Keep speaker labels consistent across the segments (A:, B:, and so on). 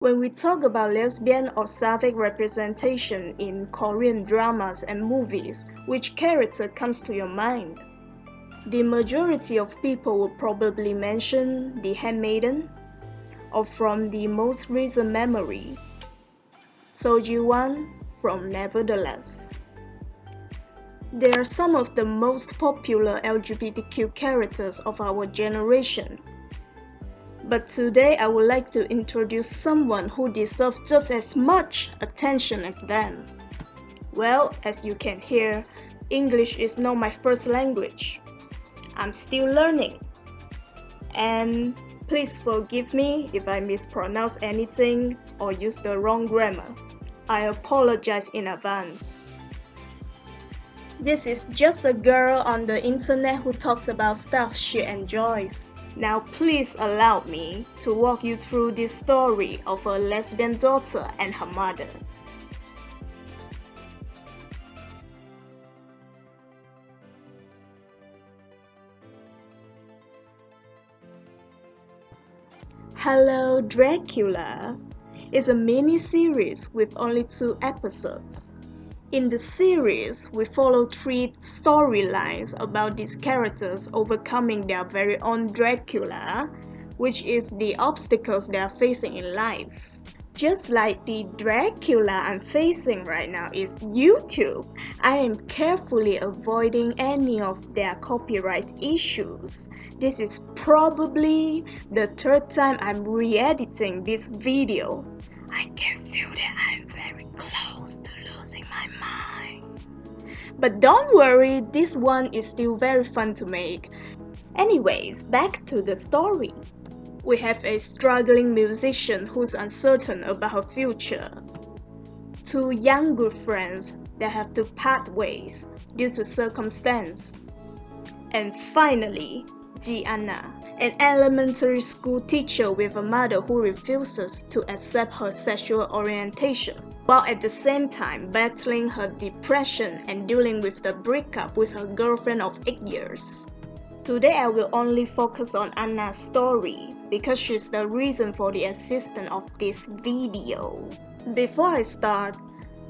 A: When we talk about lesbian or sapphic representation in Korean dramas and movies, which character comes to your mind? The majority of people will probably mention the handmaiden, or from the most recent memory, Seo-ji-won from Nevertheless. They are some of the most popular LGBTQ characters of our generation. But today I would like to introduce someone who deserves just as much attention as them. Well, as you can hear, English is not my first language. I'm still learning. And please forgive me if I mispronounce anything or use the wrong grammar. I apologize in advance. This is just a girl on the internet who talks about stuff she enjoys. Now please allow me to walk you through this story of a lesbian daughter and her mother. Hello, Dracula is a mini-series with only 2 episodes. In the series, we follow 3 storylines about these characters overcoming their very own Dracula, which is the obstacles they are facing in life. Just like the Dracula I'm facing right now is YouTube, I am carefully avoiding any of their copyright issues. This is probably the 3rd time I'm re-editing this video. I can feel that I'm very close to losing my mind. But don't worry, this one is still very fun to make. Anyways, back to the story. We have a struggling musician who's uncertain about her future. 2 young good friends that have to part ways due to circumstance. And finally, Ji-Anna, an elementary school teacher with a mother who refuses to accept her sexual orientation, while at the same time battling her depression and dealing with the breakup with her girlfriend of 8 years. Today I will only focus on Anna's story because she's the reason for the existence of this video. Before I start,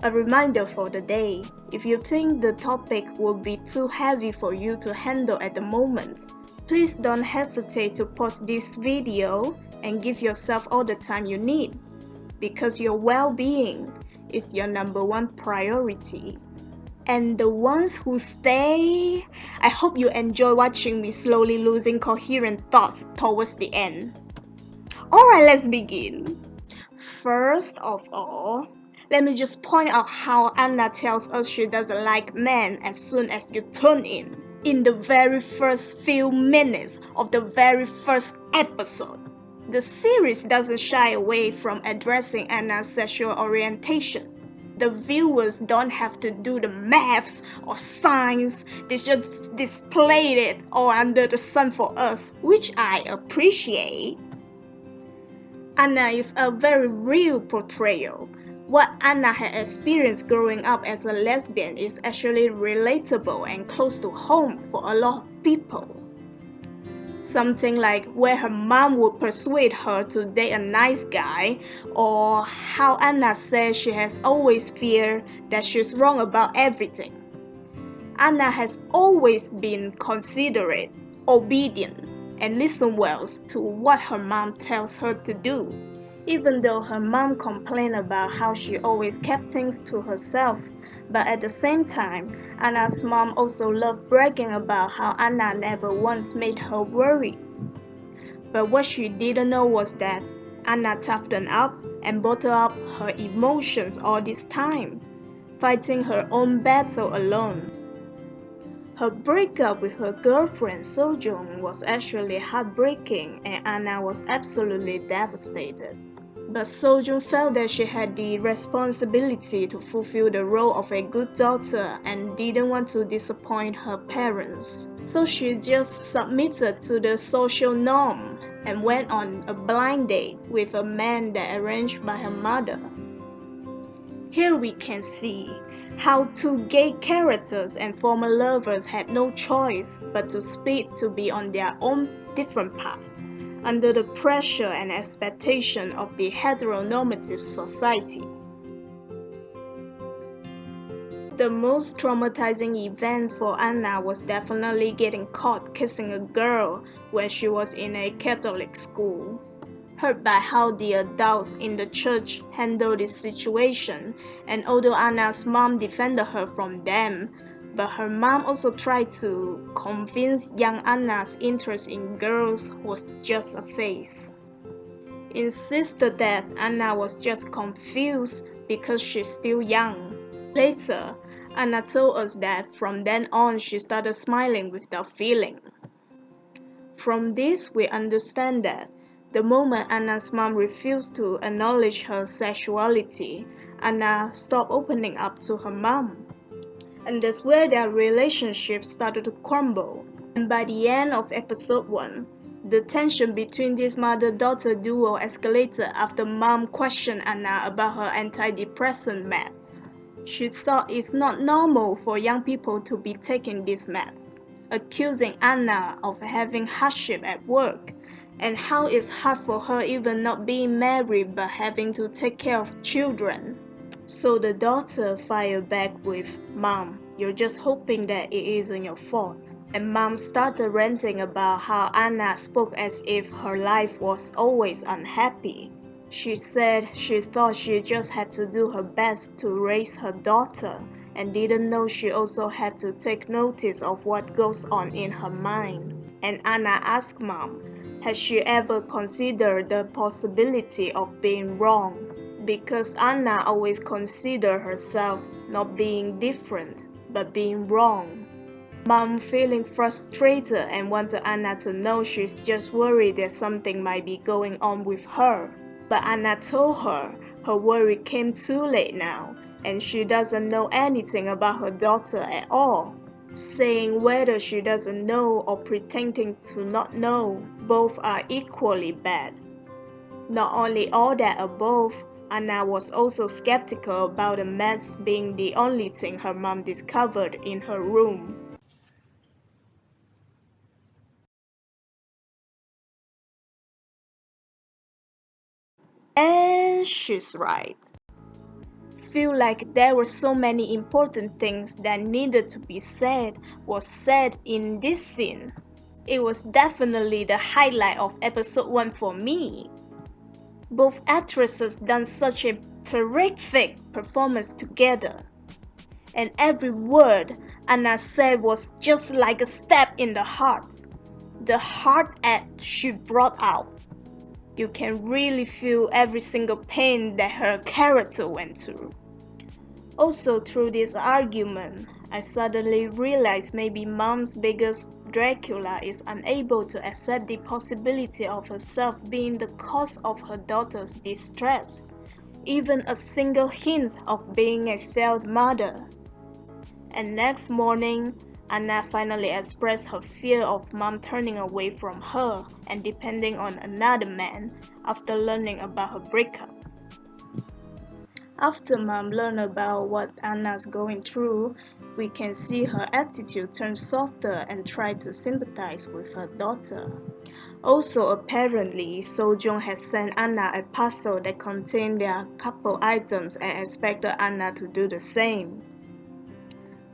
A: a reminder for the day. If you think the topic will be too heavy for you to handle at the moment, please don't hesitate to pause this video and give yourself all the time you need, because your well-being is your #1 priority. And the ones who stay, I hope you enjoy watching me slowly losing coherent thoughts towards the end. Alright, let's begin. First of all, let me just point out how Anna tells us she doesn't like men as soon as you tune in. In the very first few minutes of the very first episode, the series doesn't shy away from addressing Anna's sexual orientation. The viewers don't have to do the maths or science, they just displayed it all under the sun for us, which I appreciate. Anna is a very real portrayal. What Anna had experienced growing up as a lesbian is actually relatable and close to home for a lot of people. Something like where her mom would persuade her to date a nice guy, or how Anna says she has always feared that she's wrong about everything. Anna has always been considerate, obedient, and listen well to what her mom tells her to do. Even though her mom complained about how she always kept things to herself, but at the same time, Anna's mom also loved bragging about how Anna never once made her worry. But what she didn't know was that Anna toughened up and bottled up her emotions all this time, fighting her own battle alone. Her breakup with her girlfriend Seo-jung was actually heartbreaking, and Anna was absolutely devastated. But Seo-jung felt that she had the responsibility to fulfill the role of a good daughter and didn't want to disappoint her parents. So she just submitted to the social norm and went on a blind date with a man that arranged by her mother. Here we can see how 2 gay characters and former lovers had no choice but to split to be on their own different paths. under the pressure and expectation of the heteronormative society. The most traumatizing event for Anna was definitely getting caught kissing a girl when she was in a Catholic school. Hurt by how the adults in the church handled this situation, and although Anna's mom defended her from them, but her mom also tried to convince young Anna's interest in girls was just a phase. Insisted that Anna was just confused because she's still young. Later, Anna told us that from then on she started smiling without feeling. From this, we understand that the moment Anna's mom refused to acknowledge her sexuality, Anna stopped opening up to her mom. And that's where their relationship started to crumble. And by the end of episode 1, the tension between this mother-daughter duo escalated after mom questioned Anna about her antidepressant meds. She thought it's not normal for young people to be taking these meds, accusing Anna of having hardship at work, and how it's hard for her even not being married but having to take care of children. So the daughter fired back with, "Mom, you're just hoping that it isn't your fault." And Mom started ranting about how Anna spoke as if her life was always unhappy. She said she thought she just had to do her best to raise her daughter and didn't know she also had to take notice of what goes on in her mind. And Anna asked Mom, has she ever considered the possibility of being wrong? Because Anna always considered herself not being different, but being wrong. Mom feeling frustrated and wanted Anna to know she's just worried that something might be going on with her. But Anna told her her worry came too late now, and she doesn't know anything about her daughter at all, saying whether she doesn't know or pretending to not know, both are equally bad. Not only all that above, Anna was also skeptical about the meds being the only thing her mom discovered in her room. And she's right. Feel like there were so many important things that needed to be said was said in this scene. It was definitely the highlight of episode 1 for me. Both actresses done such a terrific performance together. And every word Anna said was just like a stab in the heart. The heart edge she brought out. You can really feel every single pain that her character went through. Also, through this argument, I suddenly realized maybe Mom's biggest Dracula is unable to accept the possibility of herself being the cause of her daughter's distress, even a single hint of being a failed mother. And next morning, Anna finally expressed her fear of Mom turning away from her and depending on another man after learning about her breakup. After Mom learned about what Anna's going through, we can see her attitude turn softer and try to sympathize with her daughter. Also, apparently, Sojong has sent Anna a parcel that contained their couple items and expected Anna to do the same.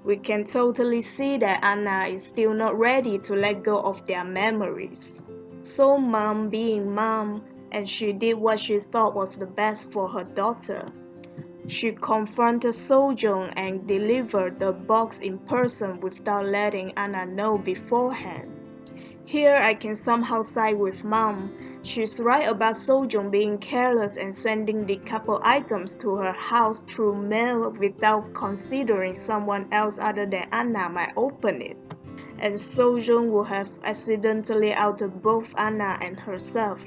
A: We can totally see that Anna is still not ready to let go of their memories. So Mom being Mom, and she did what she thought was the best for her daughter. She confronted Sojong and delivered the box in person without letting Anna know beforehand. Here I can somehow side with Mom. She's right about Sojong being careless and sending the couple items to her house through mail without considering someone else other than Anna might open it. And Sojong would have accidentally outed both Anna and herself.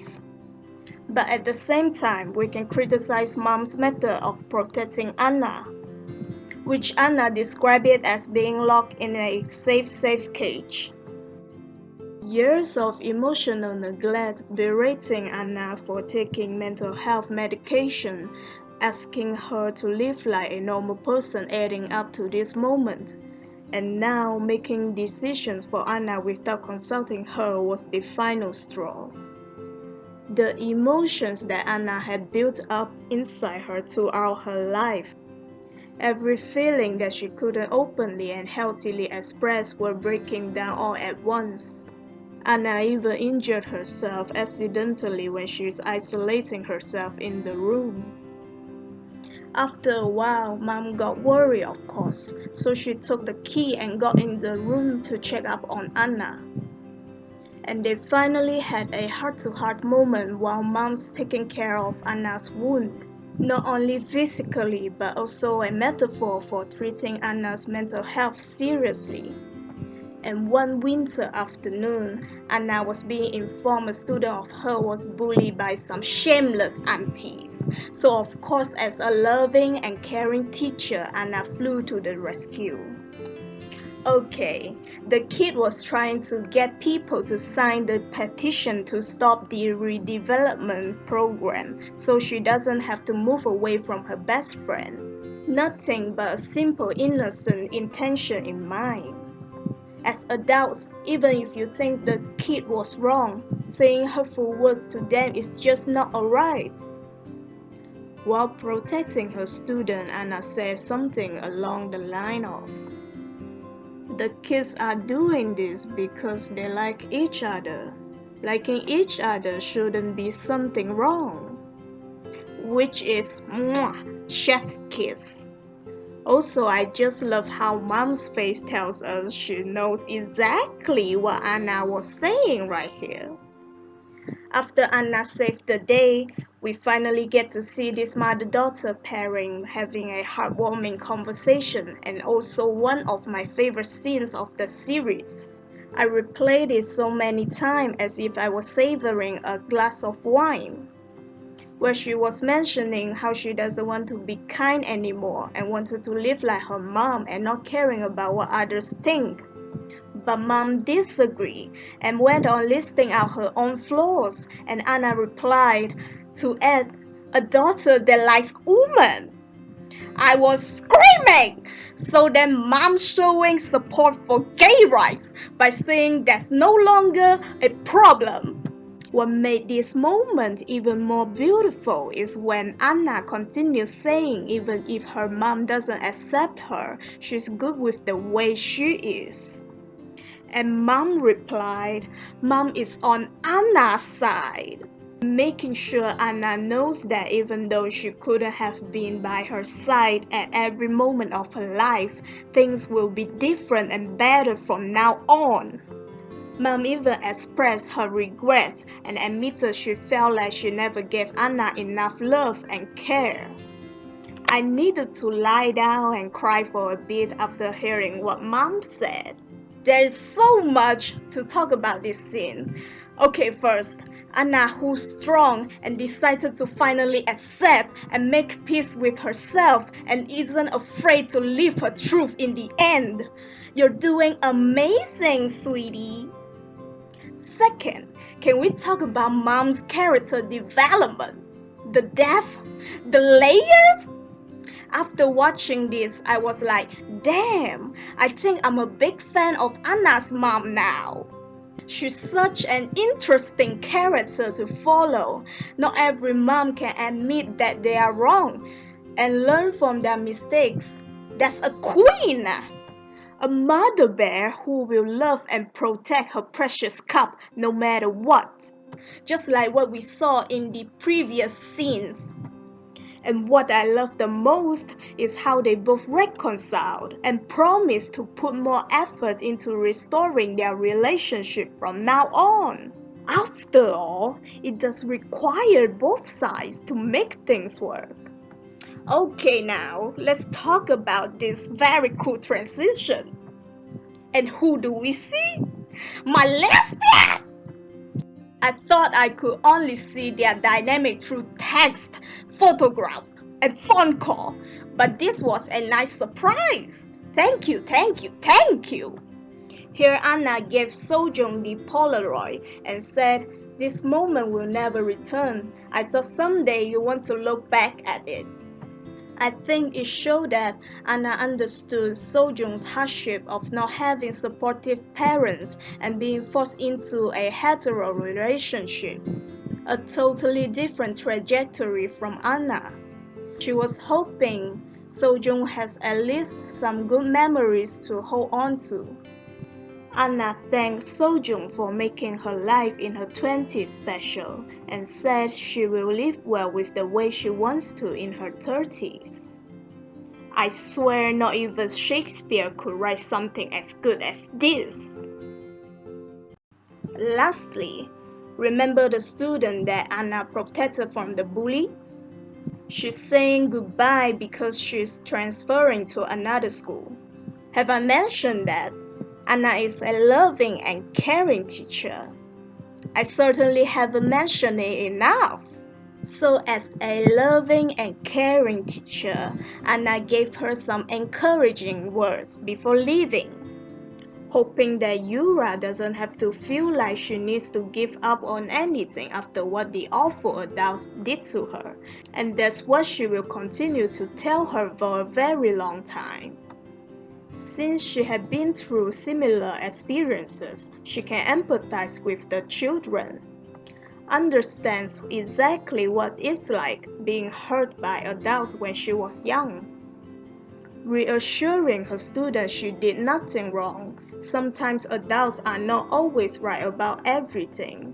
A: But at the same time, we can criticize Mom's method of protecting Anna, which Anna described it as being locked in a safe cage. Years of emotional neglect berating Anna for taking mental health medication, asking her to live like a normal person adding up to this moment. And now making decisions for Anna without consulting her was the final straw. the emotions that Anna had built up inside her throughout her life. Every feeling that she couldn't openly and healthily express were breaking down all at once. Anna even injured herself accidentally when she was isolating herself in the room. After a while, Mom got worried, of course, so she took the key and got in the room to check up on Anna. And they finally had a heart-to-heart moment while Mom's taking care of Anna's wound. Not only physically, but also a metaphor for treating Anna's mental health seriously. And one winter afternoon, Anna was being informed a student of her was bullied by some shameless aunties. So of course, as a loving and caring teacher, Anna flew to the rescue. Okay, the kid was trying to get people to sign the petition to stop the redevelopment program so she doesn't have to move away from her best friend. Nothing but a simple innocent intention in mind. As adults, even if you think the kid was wrong, saying hurtful words to them is just not alright. While protecting her student, Anna said something along the line of, "The kids are doing this because they like each other. Liking each other shouldn't be something wrong." Which is, chef's kiss. Also, I just love how Mom's face tells us she knows exactly what Anna was saying right here. After Anna saved the day, we finally get to see this mother-daughter pairing having a heartwarming conversation and also one of my favorite scenes of the series. I replayed it so many times as if I was savoring a glass of wine, where she was mentioning how she doesn't want to be kind anymore and wanted to live like her mom and not caring about what others think. But Mom disagreed and went on listing out her own flaws, and Anna replied to add, "A daughter that likes women." I was screaming! So then Mom showing support for gay rights by saying that's no longer a problem. What made this moment even more beautiful is when Anna continues saying even if her mom doesn't accept her, she's good with the way she is. And Mom replied, Mom is on Anna's side, making sure Anna knows that even though she couldn't have been by her side at every moment of her life, things will be different and better from now on. Mom even expressed her regrets and admitted she felt like she never gave Anna enough love and care. I needed to lie down and cry for a bit after hearing what Mom said. There is so much to talk about this scene. Okay, first, Anna, who's strong and decided to finally accept and make peace with herself and isn't afraid to live her truth in the end. You're doing amazing, sweetie. Second, can we talk about Mom's character development? The depth? The layers? After watching this, I was like, damn, I think I'm a big fan of Anna's mom now. She's such an interesting character to follow. Not every mom can admit that they are wrong and learn from their mistakes. That's a queen! A mother bear who will love and protect her precious cub no matter what. Just like what we saw in the previous scenes. And what I love the most is how they both reconciled and promised to put more effort into restoring their relationship from now on. After all, it does require both sides to make things work. Okay, now let's talk about this very cool transition. And who do we see? My lesbian! I thought I could only see their dynamic through text, photograph, and phone call, but this was a nice surprise. Thank you. Here Anna gave Sojong the Polaroid and said, "This moment will never return. I thought someday you want to look back at it." I think it showed that Anna understood Sojong's hardship of not having supportive parents and being forced into a hetero relationship. a totally different trajectory from Anna. She was hoping Sojung has at least some good memories to hold on to. Anna thanked Sojung for making her life in her 20s special and said she will live well with the way she wants to in her 30s. I swear not even Shakespeare could write something as good as this. Lastly, remember the student that Anna protected from the bully? She's saying goodbye because she's transferring to another school. Have I mentioned that? Anna is a loving and caring teacher. I certainly haven't mentioned it enough. So as a loving and caring teacher, Anna gave her some encouraging words before leaving, hoping that Yura doesn't have to feel like she needs to give up on anything after what the awful adults did to her, and that's what she will continue to tell her for a very long time. Since she had been through similar experiences, she can empathize with the children, understands exactly what it's like being hurt by adults when she was young, reassuring her students she did nothing wrong. Sometimes adults are not always right about everything.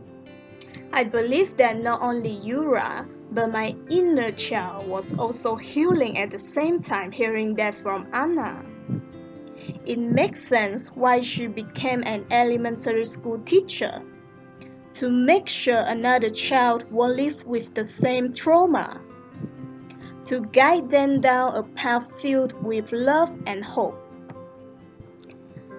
A: I believe that not only Yura, but my inner child was also healing at the same time hearing that from Anna. It makes sense why she became an elementary school teacher, to make sure another child won't live with the same trauma, to guide them down a path filled with love and hope.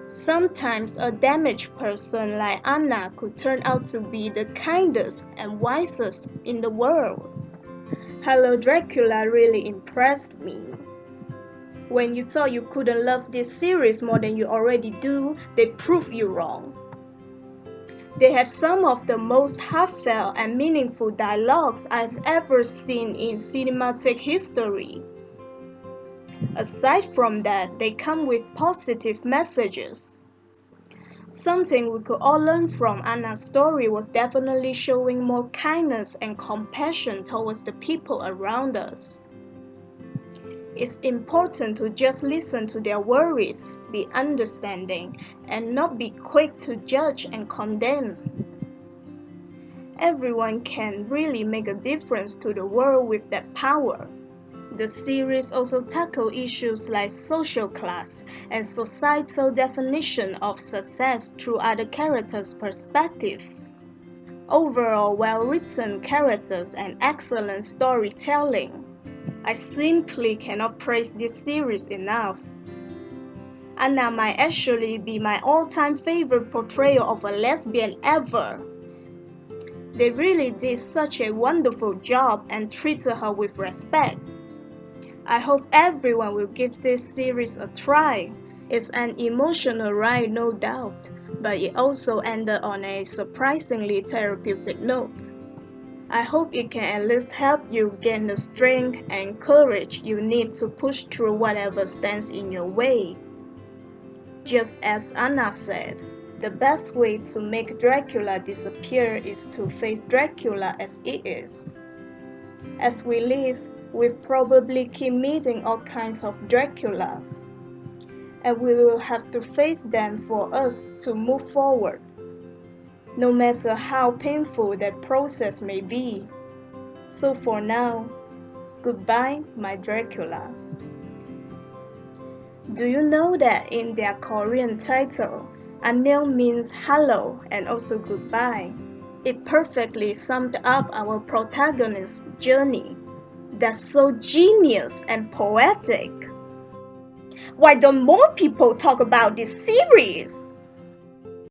A: Sometimes a damaged person like Anna could turn out to be the kindest and wisest in the world. Hello Dracula really impressed me. When you thought you couldn't love this series more than you already do, they prove you wrong. They have some of the most heartfelt and meaningful dialogues I've ever seen in cinematic history. Aside from that, they come with positive messages. Something we could all learn from Anna's story was definitely showing more kindness and compassion towards the people around us. It's important to just listen to their worries, be understanding, and not be quick to judge and condemn. Everyone can really make a difference to the world with that power. The series also tackles issues like social class and societal definition of success through other characters' perspectives. Overall, well-written characters and excellent storytelling. I simply cannot praise this series enough. Anna might actually be my all-time favorite portrayal of a lesbian ever. They really did such a wonderful job and treated her with respect. I hope everyone will give this series a try. It's an emotional ride, no doubt, but it also ended on a surprisingly therapeutic note. I hope it can at least help you gain the strength and courage you need to push through whatever stands in your way. Just as Anna said, the best way to make Dracula disappear is to face Dracula as it is. As we live, we'll probably keep meeting all kinds of Draculas, and we will have to face them for us to move forward, no matter how painful that process may be. So for now, goodbye, my Dracula. Do you know that in their Korean title, Annyeong means hello and also goodbye? It perfectly summed up our protagonist's journey. That's so genius and poetic. Why don't more people talk about this series?